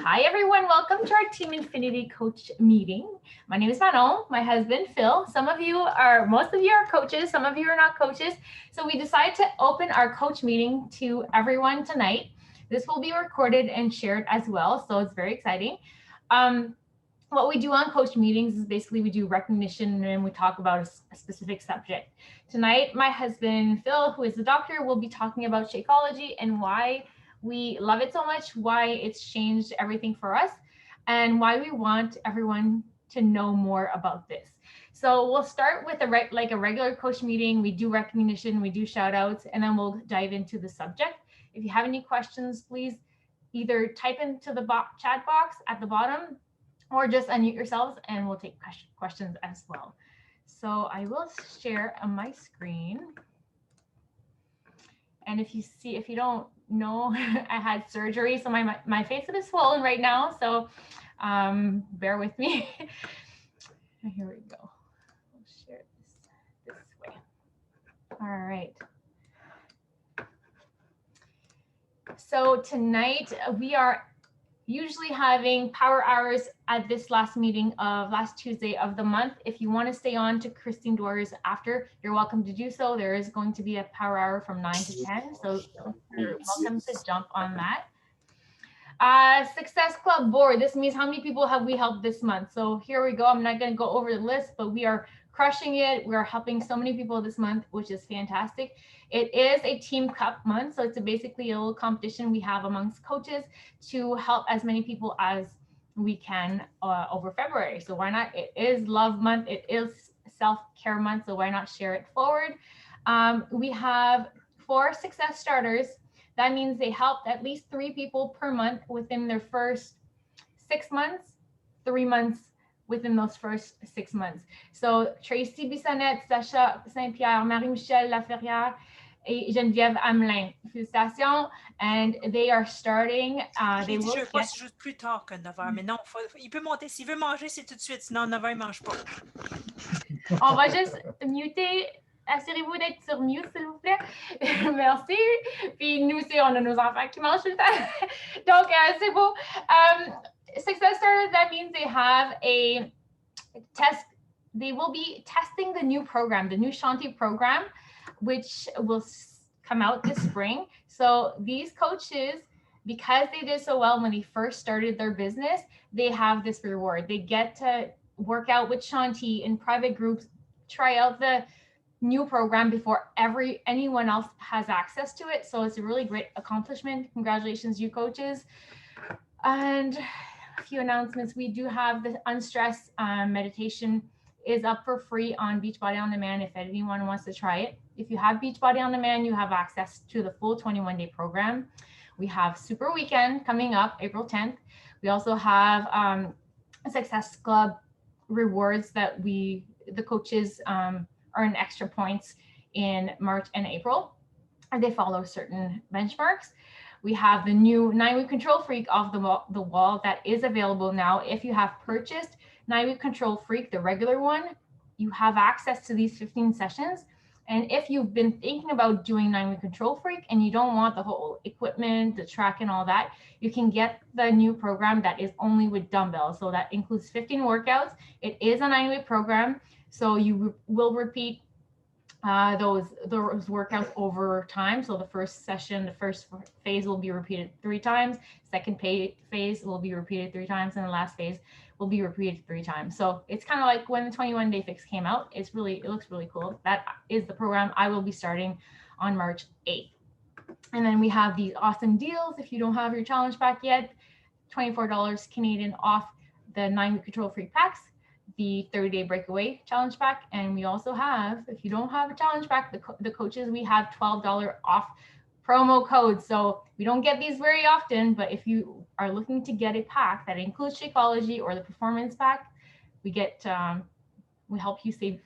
Hi everyone, welcome to our Team Infinity Coach meeting. My name is Manon, my husband Phil. Most of you are coaches, some of you are not coaches. So we decided to open our coach meeting to everyone tonight. This will be recorded and shared as well, so it's very exciting. What we do on coach meetings is basically we do recognition and we talk about a specific subject. Tonight, my husband Phil, who is the doctor, will be talking about Shakeology and why we love it so much, why it's changed everything for us, and why we want everyone to know more about this. So we'll start with a regular coach meeting. We do recognition, we do shout outs, and then we'll dive into the subject. If you have any questions, please either type into the chat box at the bottom or just unmute yourselves and we'll take questions as well. So I will share on my screen. And if you don't know, I had surgery, so my face is swollen right now. So bear with me. Here we go. I'll share this way. All right. So tonight we are usually having power hours at this last Tuesday of the month. If you want to stay on to Christine Doors after, you're welcome to do so. There is going to be a power hour from 9 to 10, so you're welcome to jump on that. Success Club board. This means how many people have we helped this month. So here we go. I'm not going to go over the list, but we are crushing it. We're helping so many people this month, which is fantastic. It is a team cup month, so it's basically a little competition we have amongst coaches to help as many people as we can over February. So why not? It is love month. It is self-care month, so why not share it forward? We have 4 success starters. That means they helped at least 3 people per month within their first 6 months, 3 months within those first 6 months. So Tracy Bissonnette, Sacha Saint-Pierre, Marie-Michel Laferrière, et Geneviève Hamelin. Félicitations. And they are starting. Je veux pas juste plus tard que 9h, mais non, il peut monter. S'il veut manger, c'est tout de suite. Sinon, 9h, il mange pas. On va juste muter. Assurez-vous d'être sur mute, s'il vous plaît. Merci. Puis nous aussi, on a nos enfants qui mangent tout le temps. Donc, c'est beau. Success starters, that means they have a test. They will be testing the new program, the new Shanti program, which will come out this spring. So these coaches, because they did so well when they first started their business, they have this reward. They get to work out with Shanti in private groups, try out the new program before anyone else has access to it. So it's a really great accomplishment. Congratulations, you coaches. And a few announcements. We do have the Unstressed meditation is up for free on Beachbody On Demand if anyone wants to try it. If you have Beachbody On Demand, you have access to the full 21-day program. We have Super Weekend coming up April 10th. We also have Success Club rewards that the coaches earn extra points in March and April, and they follow certain benchmarks. We have the new 9-week control freak off the wall that is available now. If you have purchased 9-week control freak, the regular one, you have access to these 15 sessions. And if you've been thinking about doing 9-week control freak and you don't want the whole equipment, the track and all that, you can get the new program that is only with dumbbells. So that includes 15 workouts. It is a 9-week program. So you will repeat those workouts over time. So the first session, the first phase will be repeated 3 times. Second phase will be repeated 3 times, and the last phase will be repeated 3 times. So it's kind of like when the 21-day fix came out. It looks really cool. That is the program I will be starting on March 8th. And then we have these awesome deals. If you don't have your challenge pack yet, $24 Canadian off the 9-week control freak packs, the 30-day breakaway challenge pack. And we also have, if you don't have a challenge pack, the coaches, we have $12 off promo codes. So we don't get these very often, but if you are looking to get a pack that includes Shakeology or the performance pack, we help you save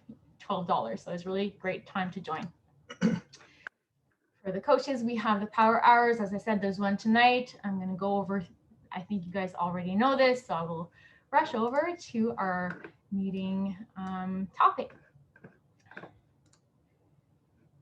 $12. So it's really great time to join. For the coaches, we have the power hours. As I said, there's one tonight. I'm going to go over, I think you guys already know this, so I will rush over to our meeting topic.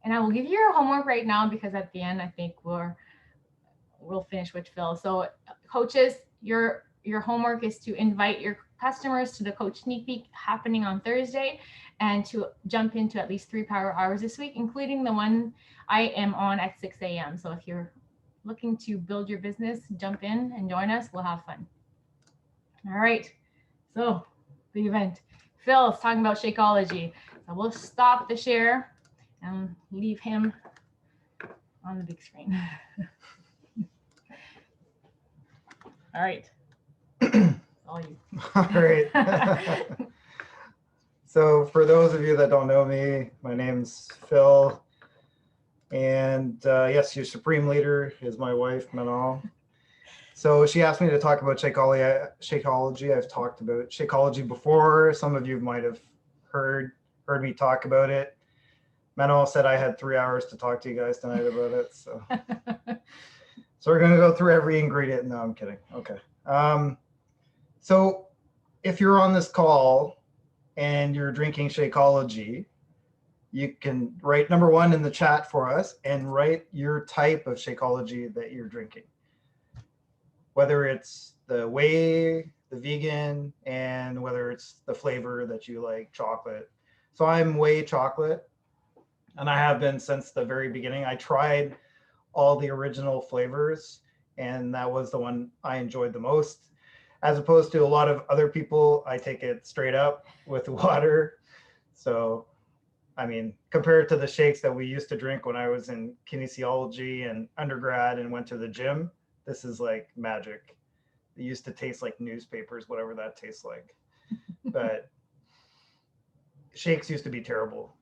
And I will give you your homework right now because at the end, I think we'll finish with Phil. So coaches, your homework is to invite your customers to the coach sneak peek happening on Thursday, and to jump into at least 3 power hours this week, including the one I am on at 6 a.m. So if you're looking to build your business, jump in and join us. We'll have fun. All right. So the event. Phil's talking about Shakeology. So we'll stop the share and leave him on the big screen. All right. All you. All right. So for those of you that don't know me, my name's Phil. And yes, your supreme leader is my wife, Manon. So she asked me to talk about Shakeology. I've talked about Shakeology before. Some of you might have heard me talk about it. Manon said I had 3 hours to talk to you guys tonight about it. So, so we're going to go through every ingredient. No, I'm kidding. Okay. So if you're on this call and you're drinking Shakeology, you can write number 1 in the chat for us and write your type of Shakeology that you're drinking. Whether it's the whey, the vegan, and whether it's the flavor that you like, chocolate. So I'm whey chocolate, and I have been since the very beginning. I tried all the original flavors, and that was the one I enjoyed the most. As opposed to a lot of other people, I take it straight up with water. So, I mean, compared to the shakes that we used to drink when I was in kinesiology and undergrad and went to the gym, this is like magic. It used to taste like newspapers, whatever that tastes like. But shakes used to be terrible.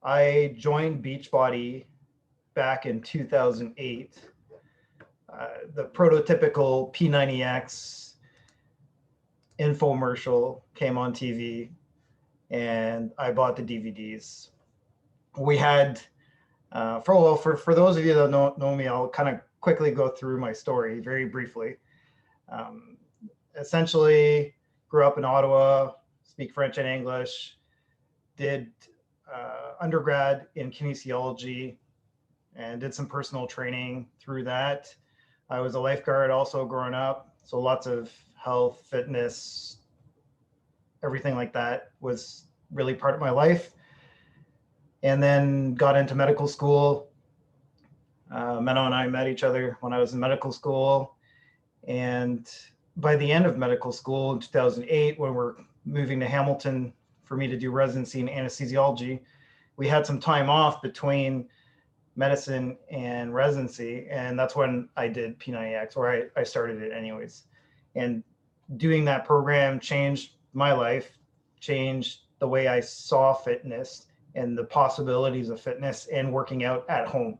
I joined Beachbody back in 2008. The prototypical P90X infomercial came on TV, and I bought the DVDs. We had, for those of you that don't know me, I'll kind of quickly go through my story very briefly. Essentially, grew up in Ottawa, speak French and English, did undergrad in kinesiology, and did some personal training through that. I was a lifeguard also growing up, so lots of health, fitness, everything like that was really part of my life. And then got into medical school. Manon and I met each other when I was in medical school. And by the end of medical school in 2008, when we're moving to Hamilton for me to do residency in anesthesiology, we had some time off between medicine and residency, and that's when I did P90X, or I started it anyways. And doing that program changed my life, changed the way I saw fitness and the possibilities of fitness and working out at home.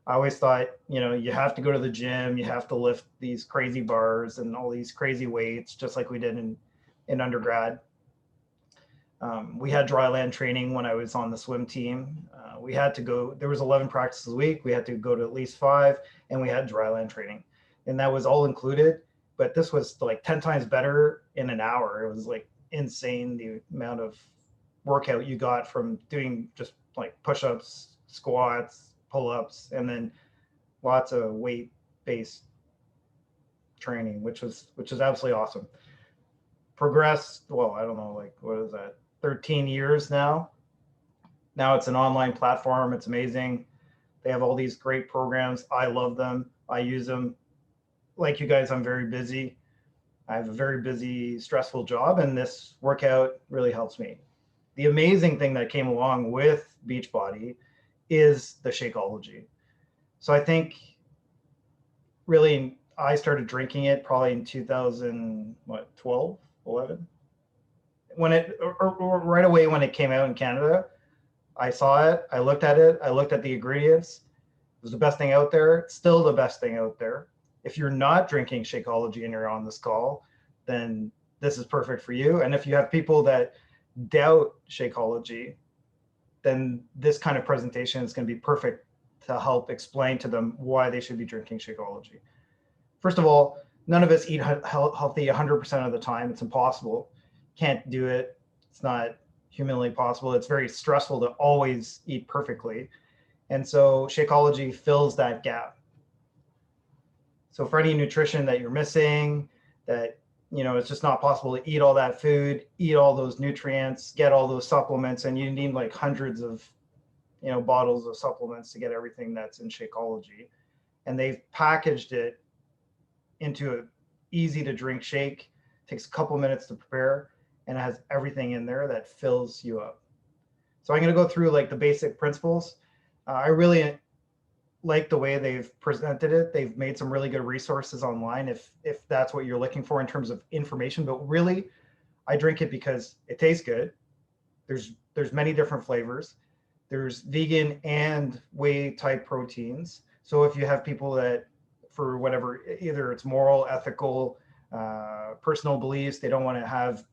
I always thought, you know, you have to go to the gym, you have to lift these crazy bars and all these crazy weights, just like we did in undergrad. We had dry land training when I was on the swim team. We had to go, there was 11 practices a week. We had to go to at least 5, and we had dry land training, and that was all included. But this was like 10 times better in an hour. It was like insane, the amount of workout you got from doing just like push-ups, squats, pull-ups, and then lots of weight-based training, which was absolutely awesome. Progressed, well, I don't know, like, what is that, 13 years now. Now it's an online platform. It's amazing. They have all these great programs. I love them. I use them. Like you guys, I'm very busy. I have a very busy, stressful job, and this workout really helps me. The amazing thing that came along with Beachbody is the Shakeology. So I think really I started drinking it probably in 2012, 11. When it, or right away when it came out in Canada, I saw it, I looked at it, I looked at the ingredients. It was the best thing out there. It's still the best thing out there. If you're not drinking Shakeology and you're on this call, then this is perfect for you. And if you have people that doubt Shakeology, then this kind of presentation is going to be perfect to help explain to them why they should be drinking Shakeology. First of all, none of us eat healthy 100% of the time. It's impossible. Can't do it. It's not humanly possible. It's very stressful to always eat perfectly. And so Shakeology fills that gap. So for any nutrition that you're missing, that, you know, it's just not possible to eat all that food, eat all those nutrients, get all those supplements, and you need like hundreds of, you know, bottles of supplements to get everything that's in Shakeology. And they've packaged it into an easy to drink shake. Takes a couple minutes to prepare, and it has everything in there that fills you up. So I'm going to go through like the basic principles. I really like the way they've presented it. They've made some really good resources online if that's what you're looking for in terms of information. But really, I drink it because it tastes good. There's many different flavors. There's vegan and whey type proteins. So if you have people that, for whatever, either it's moral, ethical, personal beliefs, they don't want to have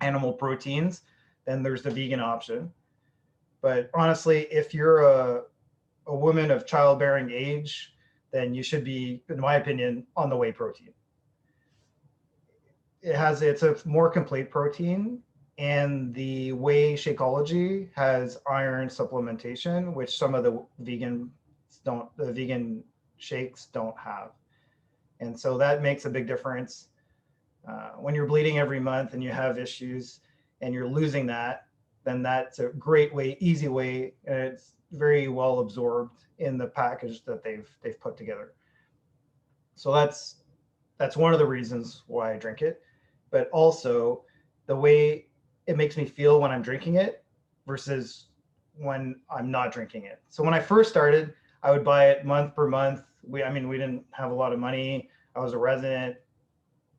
animal proteins, then there's the vegan option. But honestly, if you're a woman of childbearing age, then you should be, in my opinion, on the whey protein. It's a more complete protein, and the whey Shakeology has iron supplementation, which some of the vegan shakes don't have. And so that makes a big difference. When you're bleeding every month and you have issues and you're losing that, then that's a great way, easy way, and it's very well absorbed in the package that they've put together. So that's one of the reasons why I drink it, but also the way it makes me feel when I'm drinking it versus when I'm not drinking it. So when I first started, I would buy it month per month. We didn't have a lot of money. I was a resident,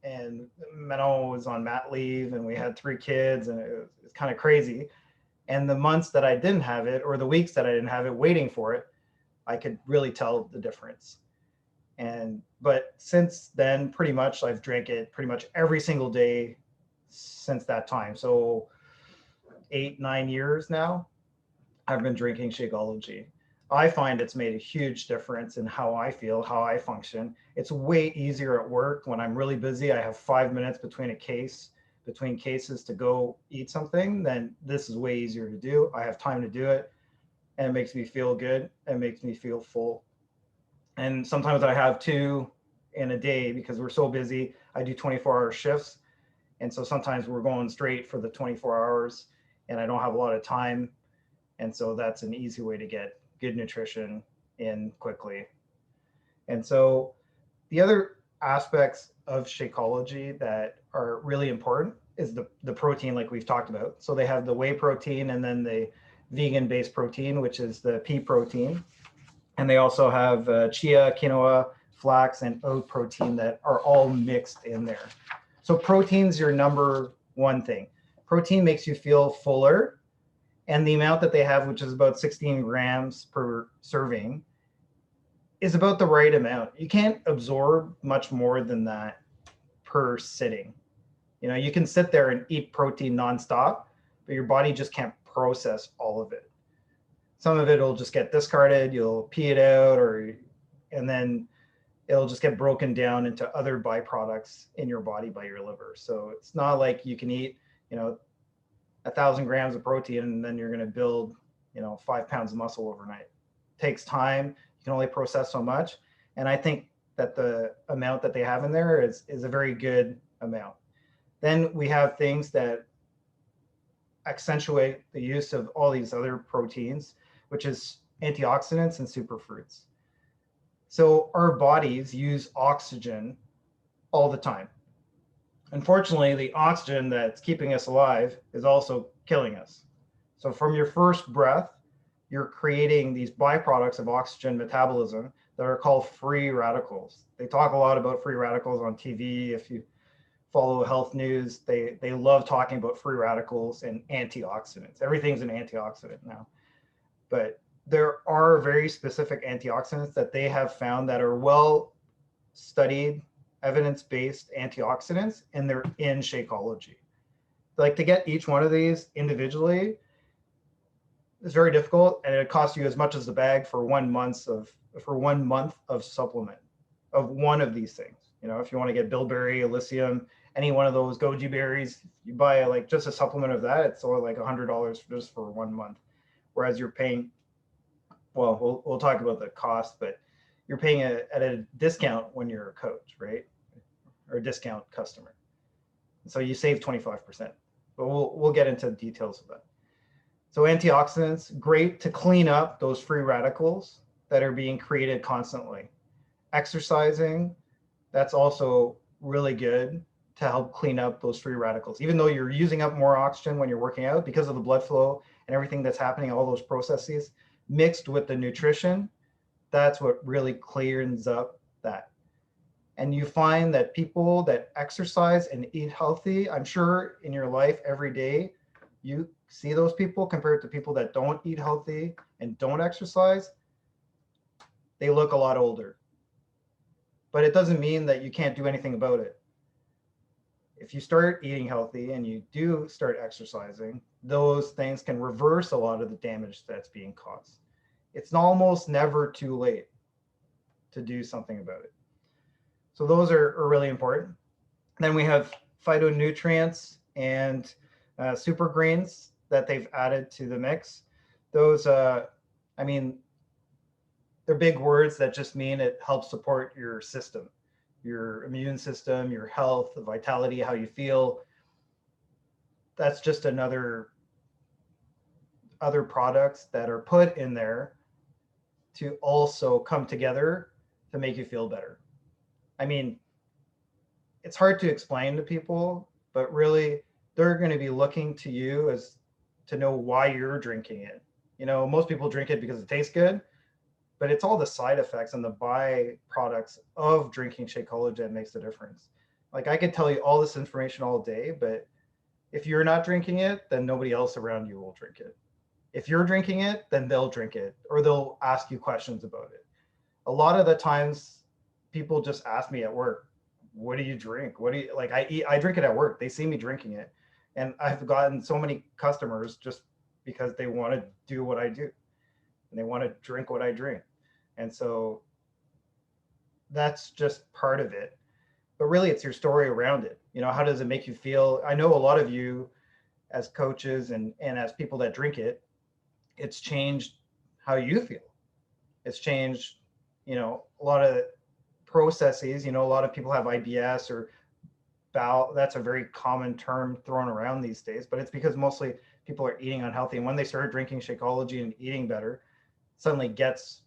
and Manon was on mat leave, and we had 3 kids, and it was kind of crazy. And the months that I didn't have it, or the weeks that I didn't have it waiting for it, I could really tell the difference. But since then, pretty much I've drank it pretty much every single day since that time. So 8-9 years now, I've been drinking Shakeology. I find it's made a huge difference in how I feel, how I function. It's way easier at work when I'm really busy. I have 5 minutes between cases to go eat something. Then this is way easier to do. I have time to do it, and it makes me feel good. It makes me feel full. And sometimes I have 2 in a day because we're so busy. I do 24-hour shifts. And so sometimes we're going straight for the 24 hours and I don't have a lot of time. And so that's an easy way to get good nutrition in quickly. And so the other aspects of Shakeology that are really important is the protein, like we've talked about. So they have the whey protein and then the vegan-based protein, which is the pea protein. And they also have chia, quinoa, flax, and oat protein that are all mixed in there. So protein's your number one thing. Protein makes you feel fuller, and the amount that they have, which is about 16 grams per serving, is about the right amount. You can't absorb much more than that per sitting. You know, you can sit there and eat protein nonstop, but your body just can't process all of it. Some of it will just get discarded, you'll pee it out, and then it'll just get broken down into other byproducts in your body by your liver. So it's not like you can eat, 1,000 grams of protein and then you're going to build, 5 pounds of muscle overnight. It takes time. You can only process so much. And I think that the amount that they have in there is a very good amount. Then we have things that accentuate the use of all these other proteins, which is antioxidants and superfruits. So our bodies use oxygen all the time. Unfortunately, the oxygen that's keeping us alive is also killing us. So from your first breath, you're creating these byproducts of oxygen metabolism that are called free radicals. They talk a lot about free radicals on TV. If you follow health news, they love talking about free radicals and antioxidants. Everything's an antioxidant now. But there are very specific antioxidants that they have found that are well studied, evidence-based antioxidants, and they're in Shakeology. Like, to get each one of these individually is very difficult, and it costs you as much as the bag for 1 month of supplement of one of these things. If you want to get bilberry, elysium, any one of those goji berries, you buy like just a supplement of that, it's only like $100 just for 1 month. Whereas you're paying, well, we'll talk about the cost, but you're paying at a discount when you're a coach, right? Or a discount customer. So you save 25%, but we'll get into the details of that. So antioxidants, great to clean up those free radicals that are being created constantly. Exercising, that's also really good to help clean up those free radicals. Even though you're using up more oxygen when you're working out because of the blood flow and everything that's happening, all those processes mixed with the nutrition, that's what really cleans up that. And you find that people that exercise and eat healthy, I'm sure in your life every day, you see those people compared to people that don't eat healthy and don't exercise, they look a lot older. But it doesn't mean that you can't do anything about it. If you start eating healthy and you do start exercising, those things can reverse a lot of the damage that's being caused. It's almost never too late to do something about it. So those are really important. Then we have phytonutrients and super greens that they've added to the mix. Those, I mean, they're big words that just mean it helps support your system, your immune system, your health, the vitality, how you feel. That's just other products that are put in there to also come together to make you feel better. I mean, it's hard to explain to people, but really they're going to be looking to you as to know why you're drinking it. You know, most people drink it because it tastes good, but it's all the side effects and the byproducts of drinking Shakeology that makes the difference. Like I could tell you all this information all day, but if you're not drinking it, then nobody else around you will drink it. If you're drinking it, then they'll drink it or they'll ask you questions about it. A lot of the times people just ask me at work, what do you drink? What do you like? I drink it at work. They see me drinking it. And I've gotten so many customers just because they want to do what I do and they want to drink what I drink. And so that's just part of it. But really it's your story around it. You know, how does it make you feel? I know a lot of you as coaches and as people that drink it, it's changed how you feel. It's changed, you know, a lot of processes. You know, a lot of people have IBS or bowel. That's a very common term thrown around these days, but it's because mostly people are eating unhealthy. And when they started drinking Shakeology and eating better, suddenly gets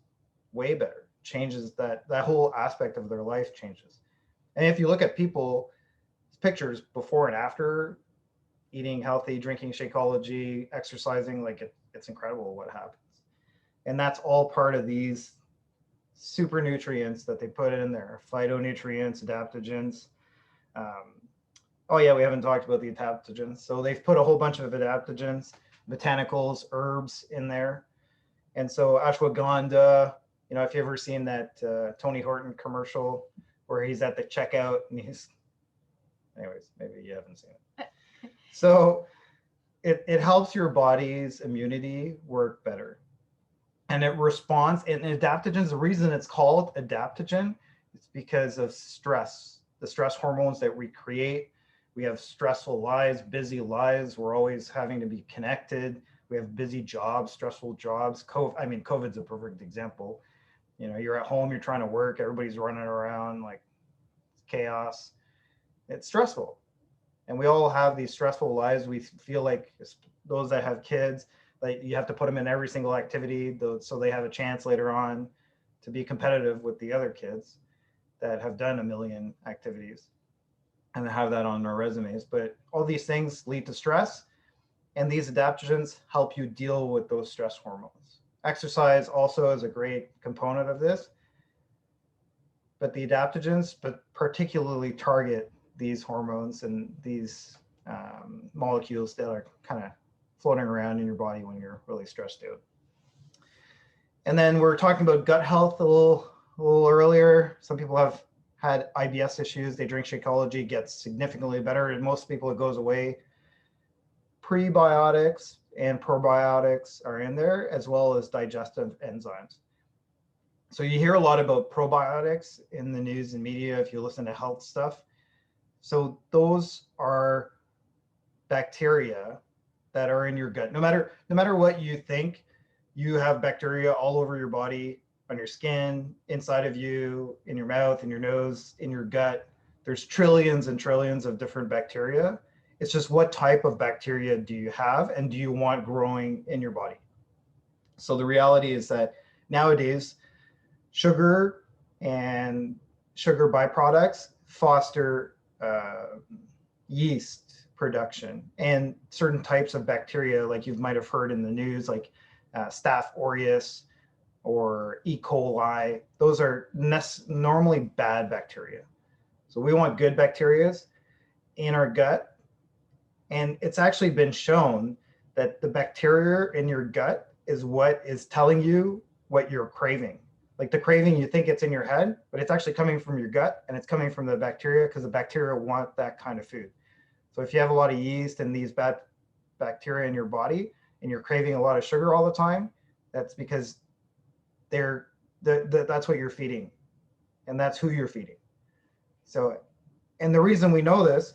way better, changes that whole aspect of their life changes. And if you look at people pictures before and after eating healthy, drinking Shakeology, exercising, like it's incredible what happens. And that's all part of these super nutrients that they put in there, phytonutrients, adaptogens. Oh yeah, we haven't talked about the adaptogens. So they've put a whole bunch of adaptogens, botanicals, herbs in there. And so ashwagandha, you know, if you've ever seen that Tony Horton commercial where he's at the checkout and anyways, maybe you haven't seen it. So it helps your body's immunity work better. And it responds, and adaptogens, the reason it's called adaptogen is because of stress, the stress hormones that we create. We have stressful lives, busy lives. We're always having to be connected. We have busy jobs, stressful jobs. COVID's a perfect example. You know, you're at home, you're trying to work, everybody's running around, like it's chaos. It's stressful. And we all have these stressful lives. We feel like those that have kids, like you have to put them in every single activity so they have a chance later on to be competitive with the other kids that have done a million activities and have that on their resumes. But all these things lead to stress, and these adaptogens help you deal with those stress hormones. Exercise also is a great component of this, but the adaptogens particularly target these hormones and these molecules that are kind of floating around in your body when you're really stressed out. And then we're talking about gut health a little earlier. Some people have had IBS issues. They drink Shakeology, gets significantly better. And most people, it goes away. Prebiotics and probiotics are in there, as well as digestive enzymes. So you hear a lot about probiotics in the news and media if you listen to health stuff. So those are bacteria that are in your gut. No matter what you think, you have bacteria all over your body on your skin, inside of you, in your mouth, in your nose, in your gut. There's trillions and trillions of different bacteria. It's just what type of bacteria do you have and do you want growing in your body? So the reality is that nowadays, sugar and sugar byproducts foster yeast production and certain types of bacteria, like you might have heard in the news, like Staph aureus or E. coli. Those are normally bad bacteria. So we want good bacteria in our gut. And it's actually been shown that the bacteria in your gut is what is telling you what you're craving. Like the craving, you think it's in your head, but it's actually coming from your gut, and it's coming from the bacteria because the bacteria want that kind of food. So if you have a lot of yeast and these bad bacteria in your body and you're craving a lot of sugar all the time, that's because that's what you're feeding, and that's who you're feeding. So, and the reason we know this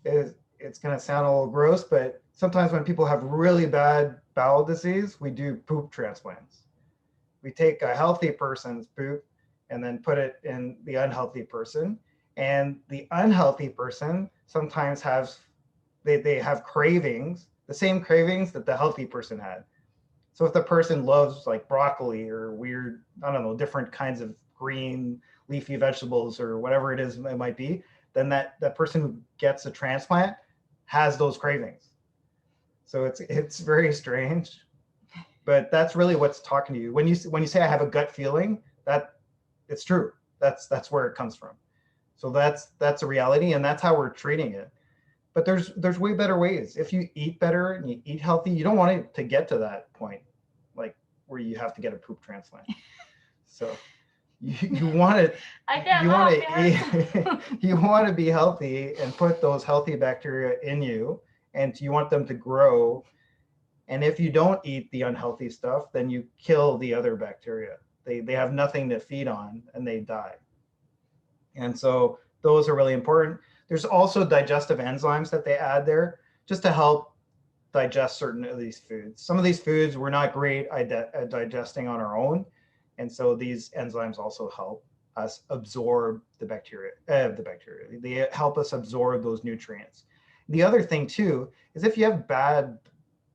is, it's going to sound a little gross, but sometimes when people have really bad bowel disease, we do poop transplants. We take a healthy person's poop and then put it in the unhealthy person. And the unhealthy person sometimes they have cravings, the same cravings that the healthy person had. So if the person loves like broccoli or weird, I don't know, different kinds of green leafy vegetables or whatever it is it might be, then that person who gets a transplant has those cravings. So it's very strange, but that's really what's talking to you. When you say I have a gut feeling, that it's true. That's where it comes from. So that's a reality, and that's how we're treating it. But there's way better ways. If you eat better and you eat healthy, you don't want it to get to that point, like where you have to get a poop transplant. So you want it. You want to be healthy and put those healthy bacteria in you, and you want them to grow. And if you don't eat the unhealthy stuff, then you kill the other bacteria. They have nothing to feed on and they die. And so those are really important. There's also digestive enzymes that they add there just to help digest certain of these foods. Some of these foods we're not great at digesting on our own. And so these enzymes also help us absorb the bacteria. They help us absorb those nutrients. The other thing too is if you have bad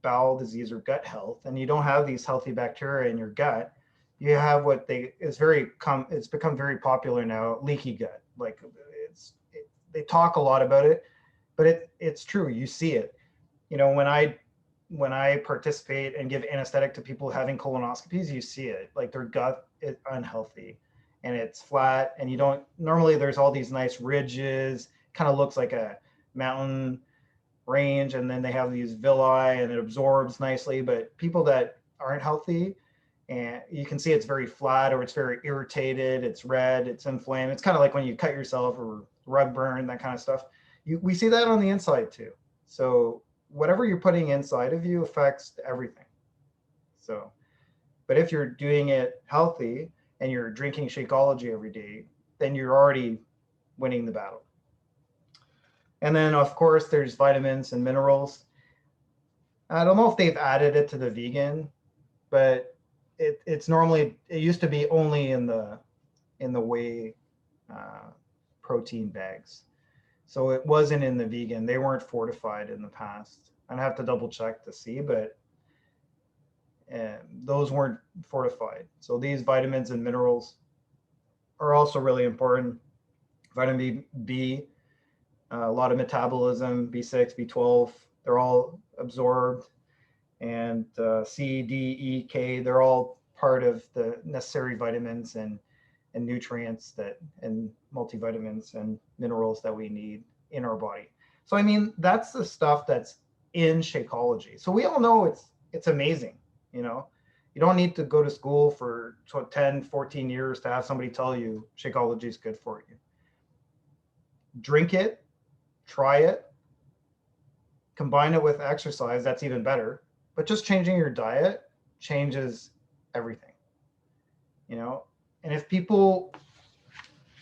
bowel disease or gut health and you don't have these healthy bacteria in your gut, you have it's become very popular now, leaky gut. Like they talk a lot about it, but it's true. You see it. You know, when I participate and give anesthetic to people having colonoscopies, you see it. Like their gut is unhealthy and it's flat, and normally there's all these nice ridges, kind of looks like a mountain range, and then they have these villi and it absorbs nicely. But people that aren't healthy, and you can see it's very flat, or it's very irritated, it's red, it's inflamed. It's kind of like when you cut yourself or rug burn, that kind of stuff. We see that on the inside too. So whatever you're putting inside of you affects everything. So, but if you're doing it healthy and you're drinking Shakeology every day, then you're already winning the battle. And then of course there's vitamins and minerals. I don't know if they've added it to the vegan, but it used to be only in the whey protein bags. So it wasn't in the vegan. They weren't fortified in the past. I'd have to double check to see, but those weren't fortified. So these vitamins and minerals are also really important. Vitamin B, a lot of metabolism, B6, B12, they're all absorbed. And C, D, E, K, they're all part of the necessary vitamins and nutrients and multivitamins and minerals that we need in our body. So I mean, that's the stuff that's in Shakeology. So we all know it's amazing. You know, you don't need to go to school for 10, 14 years to have somebody tell you Shakeology is good for you. Drink it, try it, combine it with exercise, that's even better. But just changing your diet changes everything, you know? And if people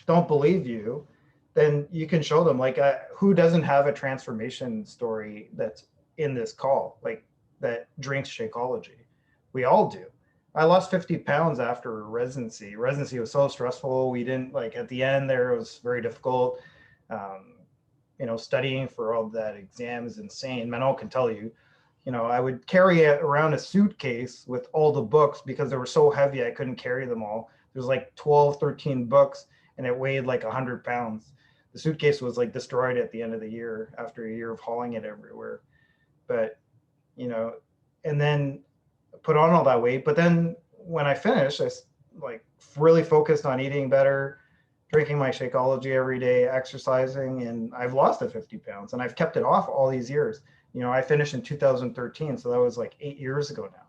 don't believe you, then you can show them, like, who doesn't have a transformation story that's in this call, like that drinks Shakeology? We all do. I lost 50 pounds after residency. Residency was so stressful. We didn't like at the end there, it was very difficult. Um, studying for all that exam is insane. Manon can tell you, I would carry around a suitcase with all the books because they were so heavy I couldn't carry them all. There's like 12, 13 books and it weighed like 100 pounds. The suitcase was like destroyed at the end of the year after a year of hauling it everywhere. But, and then put on all that weight. But then when I finished, I like really focused on eating better, drinking my Shakeology every day, exercising, and I've lost the 50 pounds and I've kept it off all these years. I finished in 2013, so that was like 8 years ago now.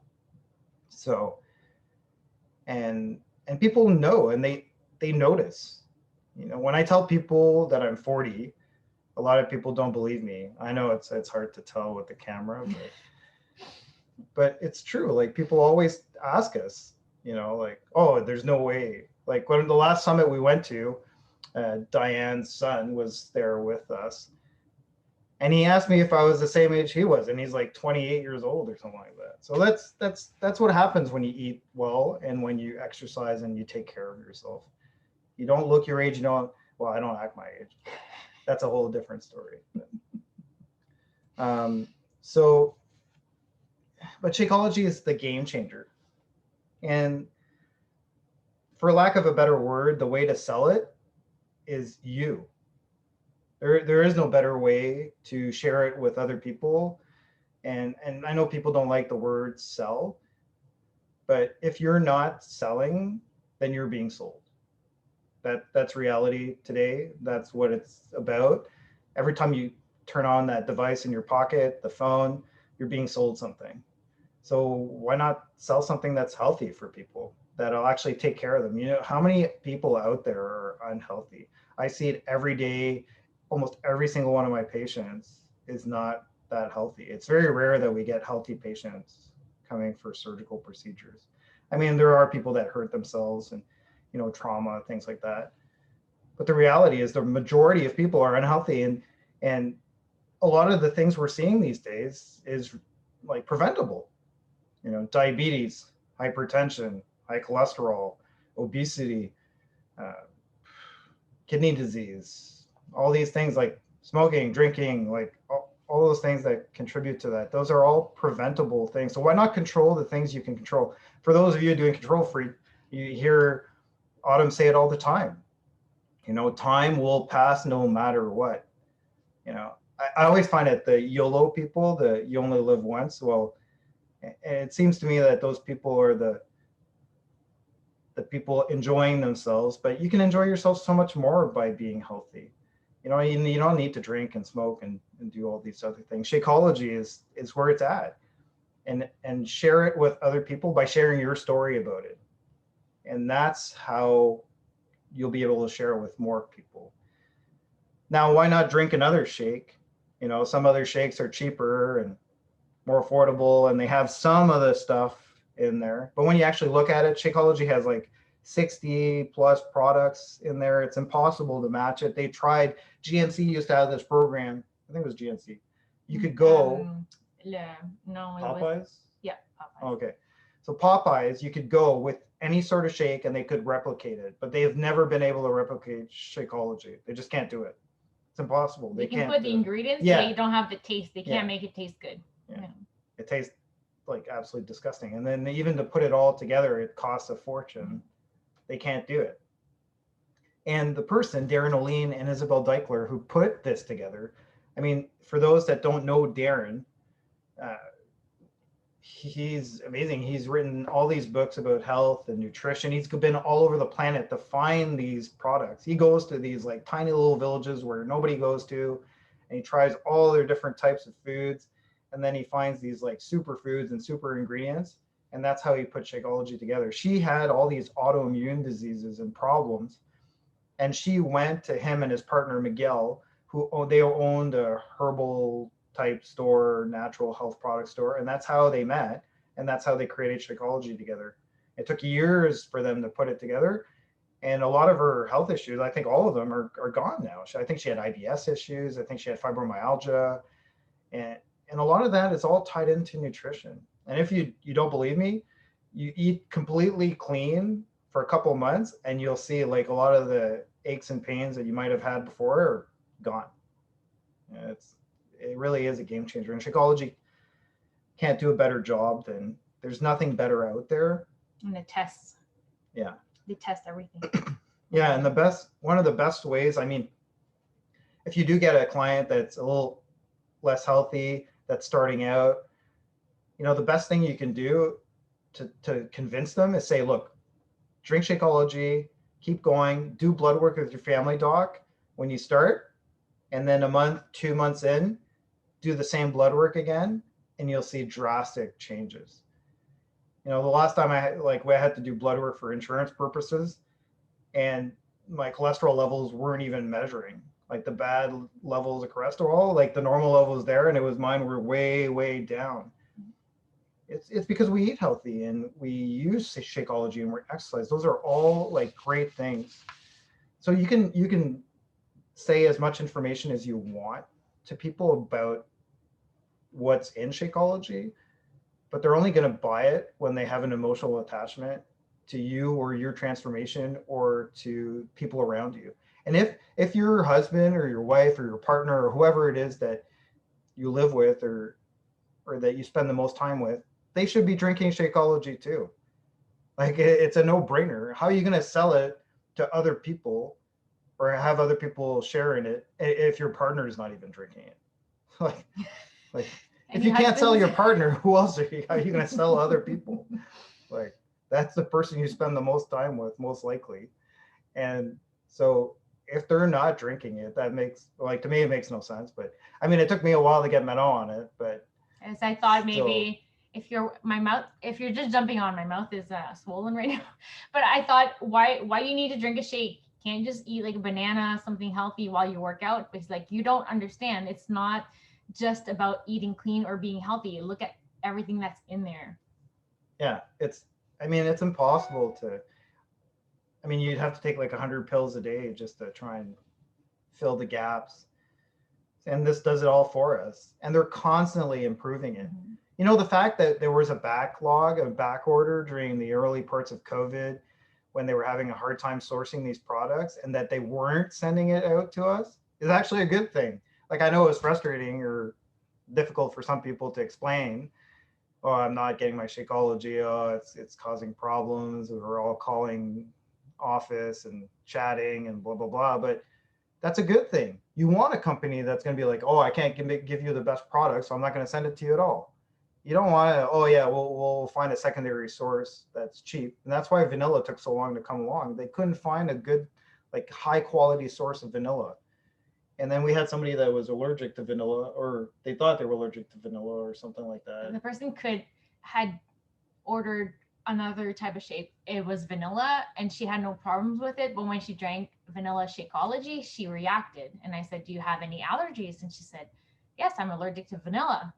So, and people know, and they notice. When I tell people that I'm 40, a lot of people don't believe me. I know it's hard to tell with the camera, but it's true. Like people always ask us, like, oh, there's no way. Like when the last summit we went to, Diane's son was there with us. And he asked me if I was the same age he was, and he's like 28 years old or something like that. So that's what happens when you eat well and when you exercise and you take care of yourself. You don't look your age. Well, I don't act my age. That's a whole different story. But Shakeology is the game changer. And for lack of a better word, the way to sell it is you. There is no better way to share it with other people. And I know people don't like the word sell, but if you're not selling, then you're being sold. That's reality today. That's what it's about. Every time you turn on that device in your pocket, the phone, you're being sold something. So why not sell something that's healthy for people, that'll actually take care of them? How many people out there are unhealthy? I see it every day. Almost every single one of my patients is not that healthy. It's very rare that we get healthy patients coming for surgical procedures. I mean, there are people that hurt themselves and, trauma, things like that. But the reality is the majority of people are unhealthy. And a lot of the things we're seeing these days is like preventable. Diabetes, hypertension, high cholesterol, obesity, kidney disease, all these things like smoking, drinking, like all those things that contribute to that. Those are all preventable things. So why not control the things you can control? For those of you doing control freak, you hear Autumn say it all the time. Time will pass no matter what. I always find it the YOLO people, the you only live once. Well, it seems to me that those people are the people enjoying themselves, but you can enjoy yourself so much more by being healthy. You don't need to drink and smoke and do all these other things. Shakeology is where it's at. And share it with other people by sharing your story about it. And that's how you'll be able to share it with more people. Now, why not drink another shake? Some other shakes are cheaper and more affordable, and they have some of the stuff in there. But when you actually look at it, Shakeology has like 60 plus products in there. It's impossible to match it. They tried. GNC used to have this program. I think it was GNC. You could go. Popeyes? Yeah, Popeyes. Okay. So Popeyes, you could go with any sort of shake and they could replicate it, but they have never been able to replicate Shakeology. They just can't do it. It's impossible. They can can't put the ingredients, yeah. but they don't have the taste. They can't make it taste good. Yeah. It tastes like absolutely disgusting. And then even to put it all together, it costs a fortune. They can't do it. And the person, Darren O'Lean and Isabel Deichler, who put this together, I mean, for those that don't know Darren, he's amazing. He's written all these books about health and nutrition. He's been all over the planet to find these products. He goes to these like tiny little villages where nobody goes to, and he tries all their different types of foods. And then he finds these like superfoods and super ingredients. And that's how he put Shakeology together. She had all these autoimmune diseases and problems. And she went to him and his partner, Miguel, they owned a herbal type store, natural health product store. And that's how they met. And that's how they created Shakeology together. It took years for them to put it together. And a lot of her health issues, I think all of them are gone now. I think she had IBS issues. I think she had fibromyalgia. And a lot of that is all tied into nutrition. And if you don't believe me, you eat completely clean for a couple months, and you'll see like a lot of the aches and pains that you might have had before are gone. It really is a game changer. And Shakeology can't do a better job than, there's nothing better out there. And it tests. Yeah. They test everything. Yeah, and one of the best ways, I mean, if you do get a client that's a little less healthy, that's starting out, the best thing you can do to convince them is say, look, drink Shakeology, keep going, do blood work with your family doc when you start, and then a month, 2 months in, do the same blood work again, and you'll see drastic changes. The last time we had to do blood work for insurance purposes, and my cholesterol levels weren't even measuring, like the bad levels of cholesterol, like the normal levels there, and it was mine were way, way down. It's because we eat healthy and we use Shakeology and we exercise. Those are all like great things. So you can say as much information as you want to people about what's in Shakeology, but they're only going to buy it when they have an emotional attachment to you or your transformation or to people around you. And if your husband or your wife or your partner or whoever it is that you live with or that you spend the most time with, they should be drinking Shakeology too. Like it's a no-brainer. How are you going to sell it to other people or have other people share in it if your partner is not even drinking it? like if you can't sell your partner, who else are you going to sell other people? Like that's the person you spend the most time with, most likely. And so if they're not drinking it, that makes, like, to me, it makes no sense. But I mean, it took me a while to get Manon on it, but as I thought maybe if you're just jumping on, my mouth is swollen right now. But I thought, why do you need to drink a shake? Can't you just eat like a banana, something healthy while you work out? Because like you don't understand. It's not just about eating clean or being healthy. Look at everything that's in there. Yeah, it's impossible to. I mean, you'd have to take like 100 pills a day just to try and fill the gaps. And this does it all for us. And they're constantly improving it. Mm-hmm. The fact that there was a backlog of back order during the early parts of COVID when they were having a hard time sourcing these products and that they weren't sending it out to us is actually a good thing. Like, I know it was frustrating or difficult for some people to explain. Oh, I'm not getting my Shakeology. Oh, it's causing problems. We're all calling office and chatting and blah, blah, blah. But that's a good thing. You want a company that's going to be like, oh, I can't give you the best product, so I'm not going to send it to you at all. You don't want to, oh yeah, we'll find a secondary source that's cheap. And that's why vanilla took so long to come along. They couldn't find a good, like, high quality source of vanilla. And then we had somebody that was allergic to vanilla, or they thought they were allergic to vanilla or something like that. The person had ordered another type of shake. It was vanilla and she had no problems with it. But when she drank vanilla Shakeology, she reacted. And I said, do you have any allergies? And she said, yes, I'm allergic to vanilla.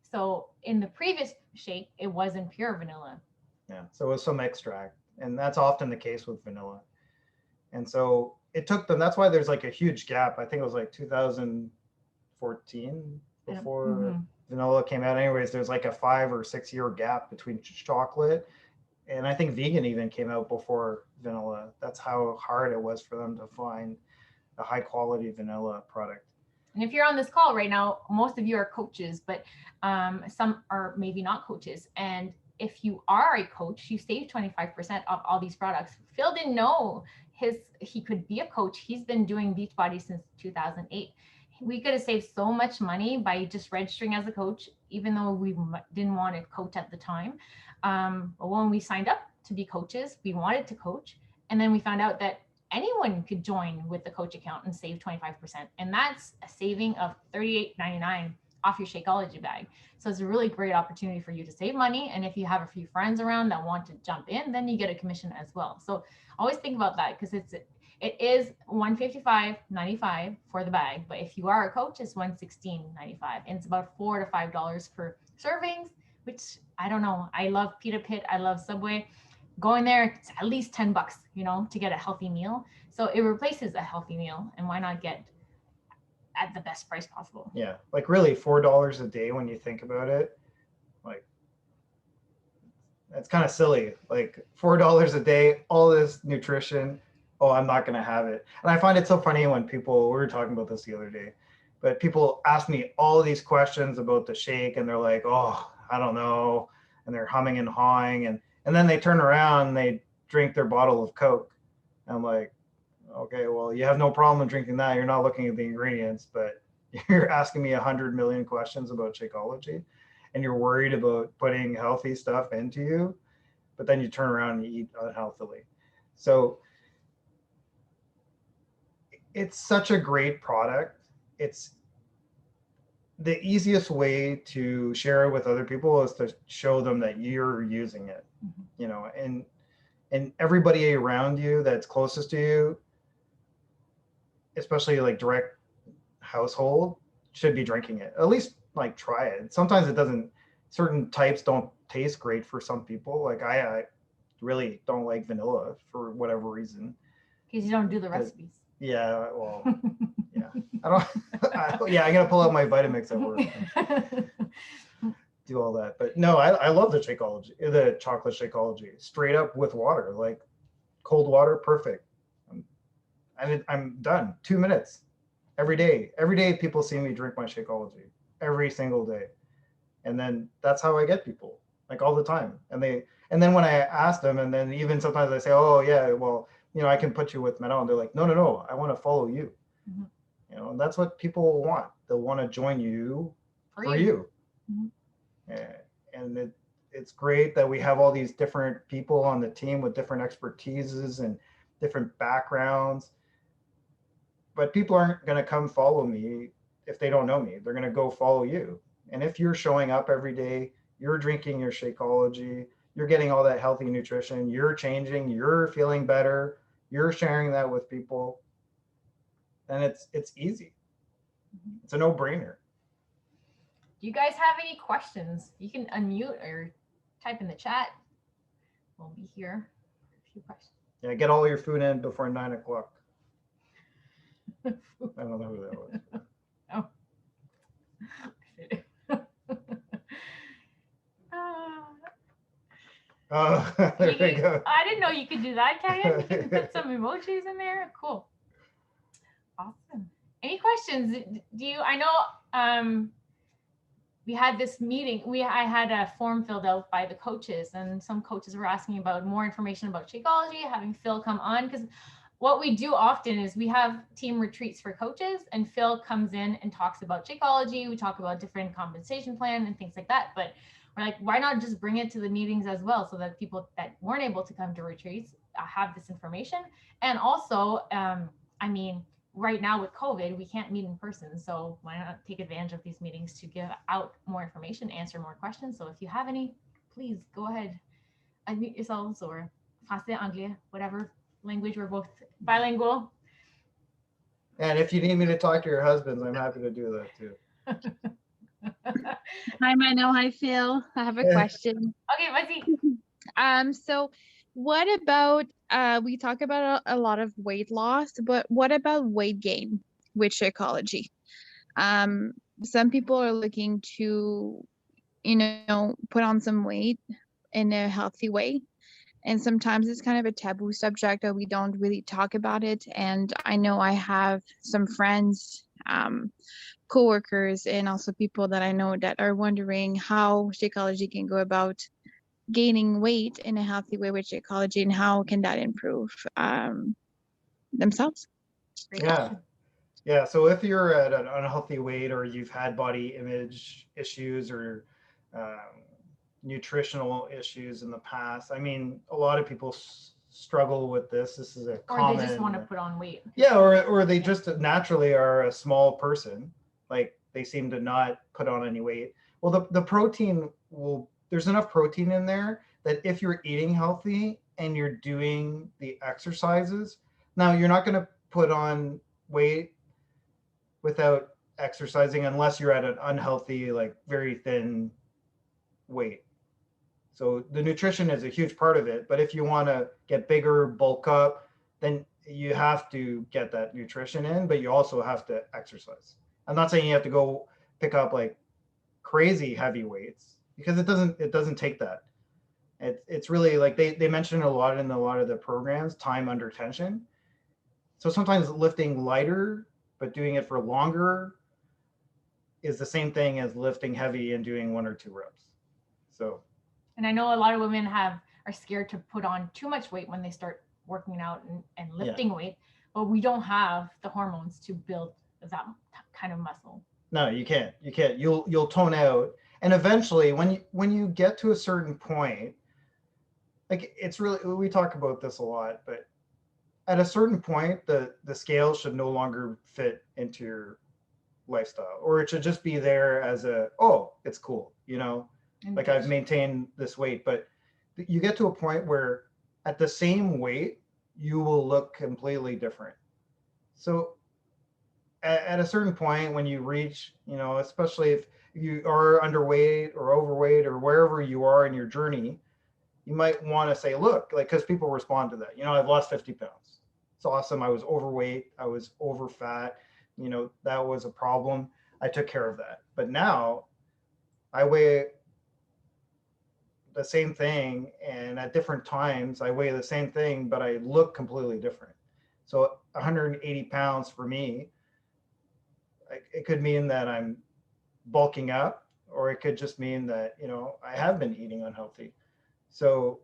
So in the previous shake, it wasn't pure vanilla. Yeah, so it was some extract. And that's often the case with vanilla. And so it took them, that's why there's like a huge gap. I think it was like 2014 before vanilla came out. Anyways, there's like a 5 or 6 year gap between chocolate. And I think vegan even came out before vanilla. That's how hard it was for them to find a high quality vanilla product. And if you're on this call right now, most of you are coaches, but some are maybe not coaches. And if you are a coach, you save 25% off all these products. Phil didn't know he could be a coach. He's been doing Beachbody since 2008. We could have saved so much money by just registering as a coach, even though we didn't want to coach at the time. But when we signed up to be coaches, we wanted to coach. And then we found out that anyone could join with the coach account and save 25%. And that's a saving of $38.99 off your Shakeology bag. So it's a really great opportunity for you to save money. And if you have a few friends around that want to jump in, then you get a commission as well. So always think about that, because it is $155.95 for the bag. But if you are a coach, it's $116.95. And it's about $4 to $5 per servings, which I don't know. I love Pita Pit. I love Subway. Going there, it's at least $10, to get a healthy meal. So it replaces a healthy meal. And why not get at the best price possible? Yeah, like really $4 a day when you think about it. Like, It's kind of silly, like $4 a day, all this nutrition. Oh, I'm not going to have it. And I find it so funny when people, we were talking about this the other day, but people ask me all these questions about the shake and they're like, oh, I don't know. And they're humming and hawing. And then they turn around and they drink their bottle of Coke. I'm like, okay, well, you have no problem drinking that. You're not looking at the ingredients, but you're asking me 100 million questions about Shakeology and you're worried about putting healthy stuff into you, but then you turn around and you eat unhealthily. So it's such a great product. It's the easiest way to share it with other people is to show them that you're using it, you know, and everybody around you that's closest to you, especially like direct household, should be drinking it. At least like try it. Sometimes it doesn't, certain types don't taste great for some people. Like I really don't like vanilla for whatever reason. Because you don't do the recipes. Yeah, well, yeah. I don't, yeah, I gotta pull out my Vitamix at work. Do all that. But no, I love the Shakeology, the chocolate Shakeology, straight up with water, like cold water, perfect. I'm done. 2 minutes every day. Every day people see me drink my Shakeology every single day. And then that's how I get people, like all the time. And then when I ask them, and then even sometimes I say, oh yeah, well, you know, I can put you with Manon. They're like, no, I want to follow you. Mm-hmm. You know, and that's what people want. They'll want to join you for you. Mm-hmm. And it's great that we have all these different people on the team with different expertises and different backgrounds. But people aren't going to come follow me if they don't know me. They're going to go follow you. And if you're showing up every day, you're drinking your Shakeology, you're getting all that healthy nutrition, you're changing, you're feeling better, you're sharing that with people, and it's easy. It's a no-brainer. Do you guys have any questions? You can unmute or type in the chat. We'll be here for a few questions. Yeah, get all your food in before 9 o'clock. I don't know who that was. Oh. Oh, there we go. I didn't know you could do that, Karen. You can put some emojis in there. Cool. Awesome. Any questions? I know we had this meeting. I had a form filled out by the coaches, and some coaches were asking about more information about Shakeology, having Phil come on, because what we do often is we have team retreats for coaches, and Phil comes in and talks about Shakeology. We talk about different compensation plan and things like that, but we're like, why not just bring it to the meetings as well, so that people that weren't able to come to retreats have this information. And also, I mean, right now with COVID, we can't meet in person. So why not take advantage of these meetings to give out more information, answer more questions. So if you have any, please go ahead, unmute yourselves, or français, anglais, whatever language, we're both bilingual. And if you need me to talk to your husbands, I'm happy to do that too. Hi, Manon. Hi, Phil. I have a question. Okay, vas-y. So what about, we talk about a lot of weight loss, but what about weight gain with Shakeology? Some people are looking to, put on some weight in a healthy way. And sometimes it's kind of a taboo subject that we don't really talk about it. And I know I have some friends, coworkers, and also people that I know that are wondering how Shakeology can go about gaining weight in a healthy way with Shakeology, and how can that improve themselves. Yeah. So if you're at an unhealthy weight, or you've had body image issues, or nutritional issues in the past, I mean, a lot of people struggle with this. This is a common. Or they just want to put on weight. Yeah, or they just naturally are a small person. Like they seem to not put on any weight. Well, the protein there's enough protein in there that if you're eating healthy and you're doing the exercises, now you're not going to put on weight without exercising unless you're at an unhealthy, like very thin weight. So the nutrition is a huge part of it. But if you want to get bigger, bulk up, then you have to get that nutrition in, but you also have to exercise. I'm not saying you have to go pick up like crazy heavy weights, because it doesn't take that. It's really like they mention a lot in a lot of the programs, time under tension. So sometimes lifting lighter, but doing it for longer is the same thing as lifting heavy and doing 1 or 2 reps. So. And I know a lot of women are scared to put on too much weight when they start working out and lifting weight, but we don't have the hormones to build that kind of muscle. No, you can't. You'll tone out. And eventually when you get to a certain point, like it's really, we talk about this a lot, but at a certain point, the scale should no longer fit into your lifestyle, or it should just be there as it's cool, like I've maintained this weight. But you get to a point where at the same weight, you will look completely different. So at a certain point when you reach, especially if you are underweight or overweight or wherever you are in your journey, you might want to say, look, like, because people respond to that, I've lost 50 pounds. It's awesome. I was overweight. I was over fat. That was a problem. I took care of that. But now I weigh the same thing, and at different times I weigh the same thing, but I look completely different. So 180 pounds for me, it could mean that I'm bulking up, or it could just mean that, I have been eating unhealthy. So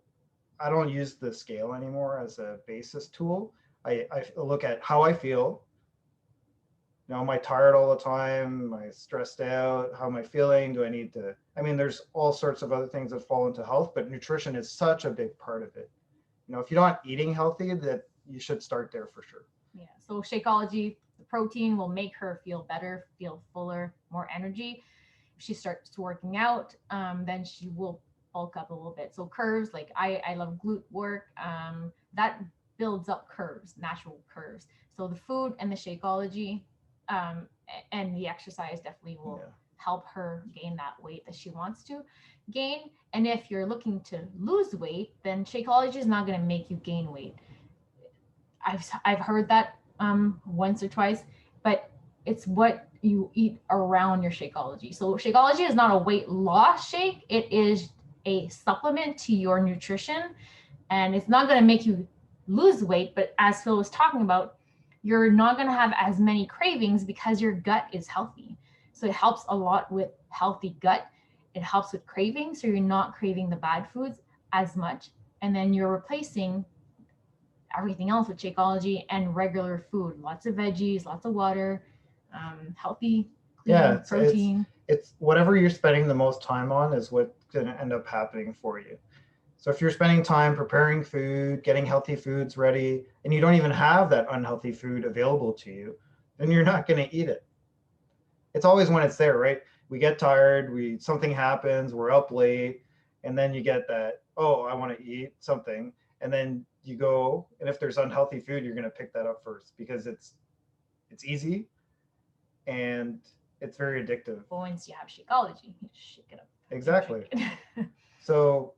I don't use the scale anymore as a basis tool. I look at how I feel. Am I tired all the time? Am I stressed out? How am I feeling? Do I need to, there's all sorts of other things that fall into health, but nutrition is such a big part of it. If you're not eating healthy, that you should start there for sure. Yeah. So Shakeology, the protein will make her feel better, feel fuller, more energy. If she starts working out, then she will bulk up a little bit. So curves, like I love glute work, that builds up curves, natural curves. So the food and the Shakeology and the exercise definitely will help her gain that weight that she wants to gain. And if you're looking to lose weight, then Shakeology is not going to make you gain weight. I've heard that once or twice, but it's what you eat around your Shakeology. So Shakeology is not a weight loss shake. It is a supplement to your nutrition, and it's not going to make you lose weight. But as Phil was talking about, you're not going to have as many cravings because your gut is healthy. So it helps a lot with healthy gut. It helps with cravings. So you're not craving the bad foods as much. And then you're replacing everything else with Shakeology and regular food. Lots of veggies, lots of water, healthy, clean protein. It's whatever you're spending the most time on is what's going to end up happening for you. So if you're spending time preparing food, getting healthy foods ready, and you don't even have that unhealthy food available to you, then you're not going to eat it. It's always when it's there, right? We get tired, something happens, we're up late, and then you get that, I want to eat something. And then you go, and if there's unhealthy food, you're going to pick that up first because it's easy and it's very addictive. But once you have Shakeology, you shake it up. Exactly. So,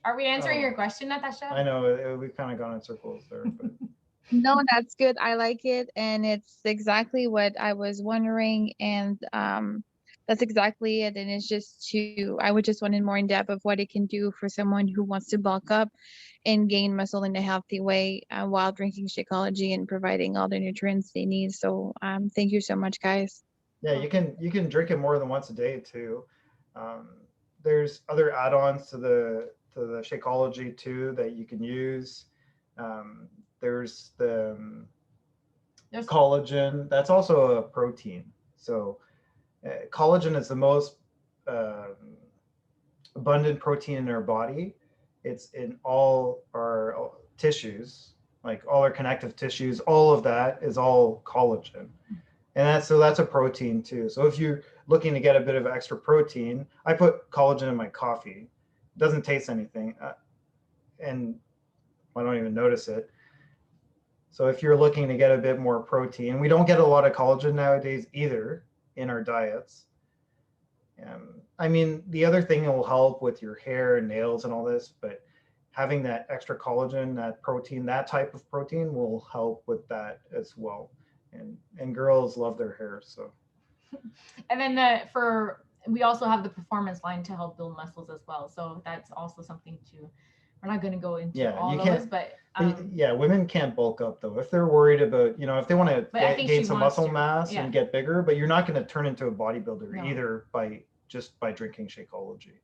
are we answering your question, Natasha? I know we've kind of gone in circles there, but No, that's good. I like it, and it's exactly what I was wondering, and that's exactly it. And it's just I would just wanted more in depth of what it can do for someone who wants to bulk up and gain muscle in a healthy way while drinking Shakeology and providing all the nutrients they need. So thank you so much, guys. Yeah, you can drink it more than once a day too. There's other add-ons to the Shakeology too that you can use. There's collagen. That's also a protein. So collagen is the most abundant protein in our body. It's in all our tissues, like all our connective tissues. All of that is all collagen. And that's a protein too. So if you're looking to get a bit of extra protein, I put collagen in my coffee. It doesn't taste anything, and I don't even notice it. So if you're looking to get a bit more protein, we don't get a lot of collagen nowadays either in our diets. The other thing that will help with your hair and nails and all this, but having that extra collagen, that protein, that type of protein will help with that as well. And girls love their hair, so. And then for we also have the performance line to help build muscles as well. So that's also something to, we're not going to go into Yeah, all you those, can't- but yeah, women can't bulk up though. If they're worried about, if they want But I to think gain she some wants muscle to, mass yeah. and get bigger, but you're not going to turn into a bodybuilder No. either by drinking Shakeology.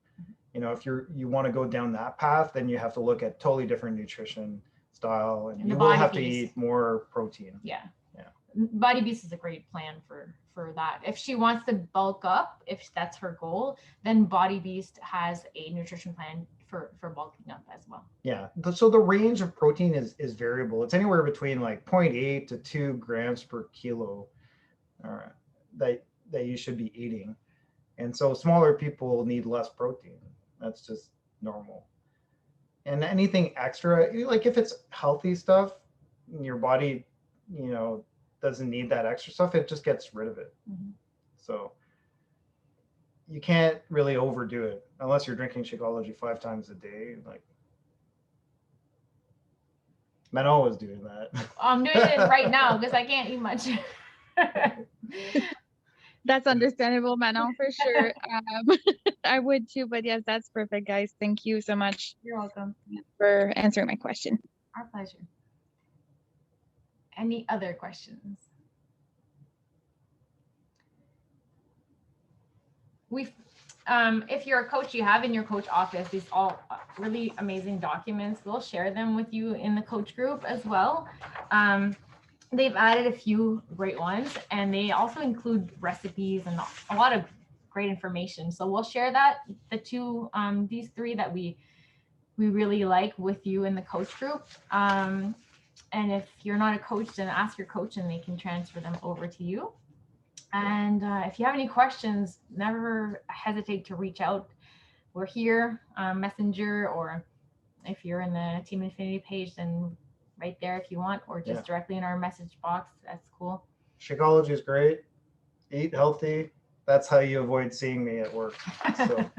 If you want to go down that path, then you have to look at totally different nutrition style, and And the you will Body have to Beast. eat more protein. yeah. Yeah. Body Beast is a great plan for that. If she wants to bulk up, if that's her goal, then Body Beast has a nutrition plan for bulking up as well. Yeah. So the range of protein is variable. It's anywhere between like 0.8 to 2 grams per kilo that you should be eating. And so smaller people need less protein. That's just normal. And anything extra, like if it's healthy stuff, your body, doesn't need that extra stuff, it just gets rid of it. Mhm. So you can't really overdo it unless you're drinking Shakeology 5 times a day. Like Manon was doing that. I'm doing it right now because I can't eat much. That's understandable, Manon, for sure. I would too, but yes, that's perfect, guys. Thank you so much You're welcome. for answering my question. Our pleasure. Any other questions? If you're a coach, you have in your coach office these all really amazing documents. We'll share them with you in the coach group as well. They've added a few great ones, and they also include recipes and a lot of great information. So we'll share that, these 3 that we really like with you in the coach group. And if you're not a coach, then ask your coach and they can transfer them over to you. And if you have any questions, never hesitate to reach out. We're here, Messenger, or if you're in the Team Infinity page, then right there if you want, or just directly in our message box. That's cool. Shakeology is great. Eat healthy. That's how you avoid seeing me at work. So,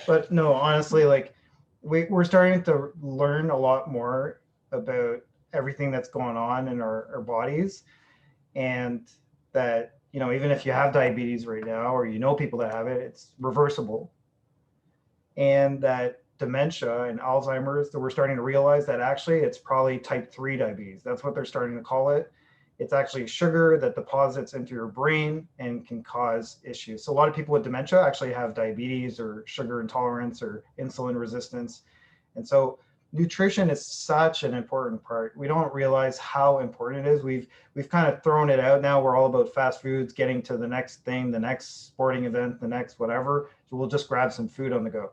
but no, honestly, like we're starting to learn a lot more about everything that's going on in our bodies, and that even if you have diabetes right now, or people that have it, it's reversible. And that dementia and Alzheimer's, that we're starting to realize that actually it's probably type 3 diabetes. That's what they're starting to call it. It's actually sugar that deposits into your brain and can cause issues. So a lot of people with dementia actually have diabetes or sugar intolerance or insulin resistance. And so nutrition is such an important part. We don't realize how important it is. We've kind of thrown it out now. We're all about fast foods, getting to the next thing, the next sporting event, the next whatever. So we'll just grab some food on the go.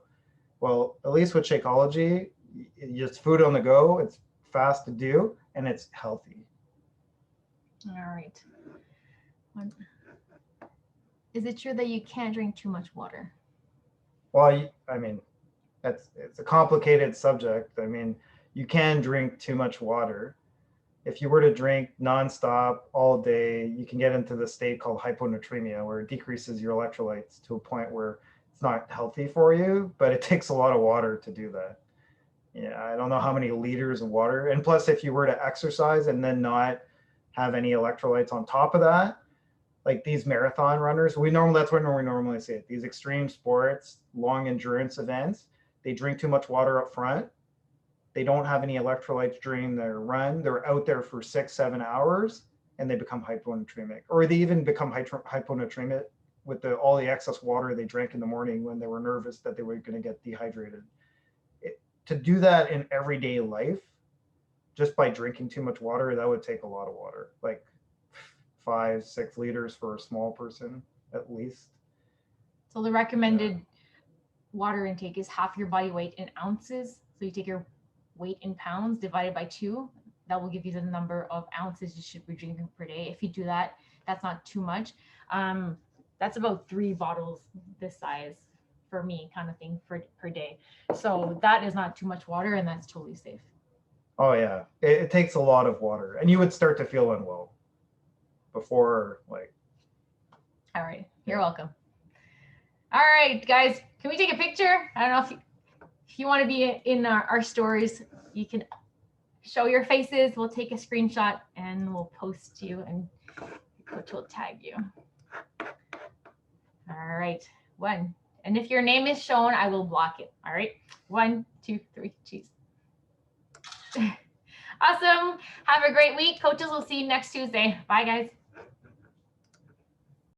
Well, at least with Shakeology, it's food on the go. It's fast to do, and it's healthy. All right. Is it true that you can't drink too much water? Well, I mean, it's a complicated subject. I mean, you can drink too much water. If you were to drink nonstop all day, you can get into the state called hyponatremia, where it decreases your electrolytes to a point where it's not healthy for you, but it takes a lot of water to do that. Yeah, I don't know how many liters of water. And plus, if you were to exercise and then not have any electrolytes on top of that, like these marathon runners, that's what we normally say it. These extreme sports, long endurance events, they drink too much water up front. They don't have any electrolytes during their run. They're out there for 6-7 hours and they become hyponatremic, or they even become hyponatremic with all the excess water they drank in the morning when they were nervous that they were going to get dehydrated. To do that in everyday life, just by drinking too much water, that would take a lot of water, like 5-6 liters for a small person at least. So the recommended water intake is half your body weight in ounces. So you take your weight in pounds divided by 2. That will give you the number of ounces you should be drinking per day. If you do that, that's not too much. That's about 3 bottles this size for me, kind of thing, per day. So that is not too much water, and that's totally safe. Oh yeah, it takes a lot of water, and you would start to feel unwell before, like. All right, you're welcome. All right, guys, can we take a picture? I don't know if you want to be in our stories, you can show your faces. We'll take a screenshot and we'll post you, and coach will tag you. All right, 1. And if your name is shown, I will block it. All right. 1, 2, 3. Cheese. Awesome. Have a great week. Coaches, will see you next Tuesday. Bye, guys.